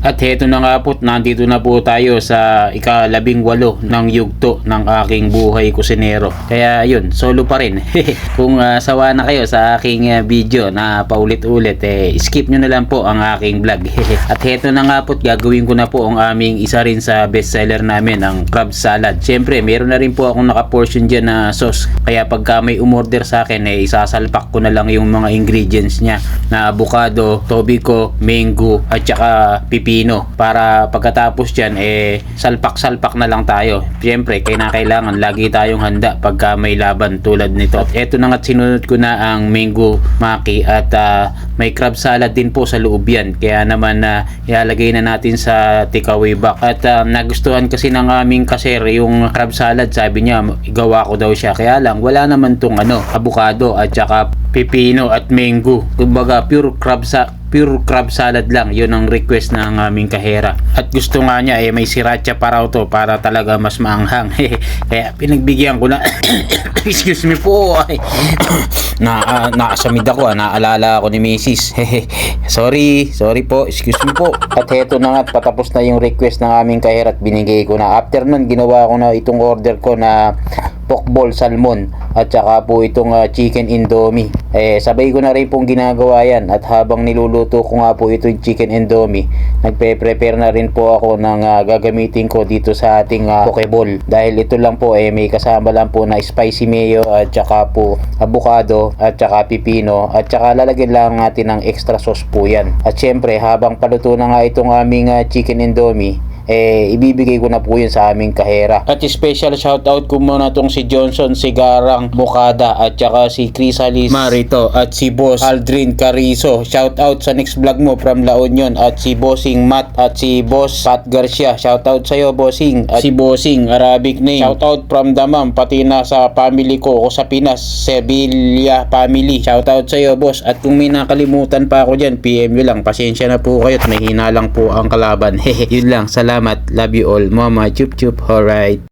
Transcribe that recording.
At heto na nga po, nandito na po tayo sa ika-18 ng yugto ng aking buhay kusinero. Kaya yun, solo pa rin. Kung sawa na kayo sa aking video na paulit-ulit, skip nyo na lang po ang aking vlog. At heto na nga po, gagawin ko na po ang aming isa rin sa bestseller namin, ang crab salad. Siyempre, meron na rin po akong naka-portion dyan na sauce. Kaya pagka may umorder sa akin, isasalpak ko na lang yung mga ingredients niya na avocado, tobiko, mango, at saka pipino. Para pagkatapos dyan, salpak-salpak na lang tayo. Siyempre, kailangan lagi tayong handa pagka may laban tulad nito. At eto na nga, sinunod ko na ang mango maki at may crab salad din po sa loob yan. Kaya naman ilalagay na natin sa takeaway box. At nagustuhan kasi ng aming kasir yung crab salad. Sabi niya, gawa ko daw siya. Kaya lang, wala naman tong avocado at saka pipino at mango. Kumbaga, pure crab salad lang. Yun ang request ng aming kahera. At gusto nga niya may sriracha pa raw to para talaga mas maanghang. Kaya pinagbigyan ko na. Excuse me po. Nakasamid ako. Naalala ako ni Mrs. Sorry po. Excuse me po. At heto na nga, patapos na yung request ng aming kahera at binigay ko na. After nun, ginawa ko na itong order ko na pork ball salmon at saka po itong chicken indomie. Sabay ko na rin pong ginagawa yan, at habang niluluto ko nga po itong chicken indomie, nagpe-prepare na rin po ako ng gagamitin ko dito sa ating pokeball. Dahil ito lang po may kasama lang po na spicy mayo at saka po avocado at saka pipino, at saka lalagyan lang natin ng extra sauce po yan. At syempre, habang paluto na nga itong aming chicken indomie, ibibigay ko na po yun sa aming kahera. At special shoutout ko muna tong si Johnson Sigarang Mokada at saka si Crisalis Marito at si Boss Aldrin Carizo. Shoutout sa next vlog mo from La Union, at si Bossing Matt at si Boss Pat Garcia. Shoutout sa'yo, Bossing. At si Bossing Arabic name. Shoutout from Damam, pati na sa family ko sa Pinas, Sevilla family. Shoutout sa'yo, boss. At kung may nakalimutan pa ako dyan, PM nyo lang. Pasensya na po kayo at mahina lang po ang kalaban. Yun lang. Salamat. Love you all. Mama, chup chup. Alright.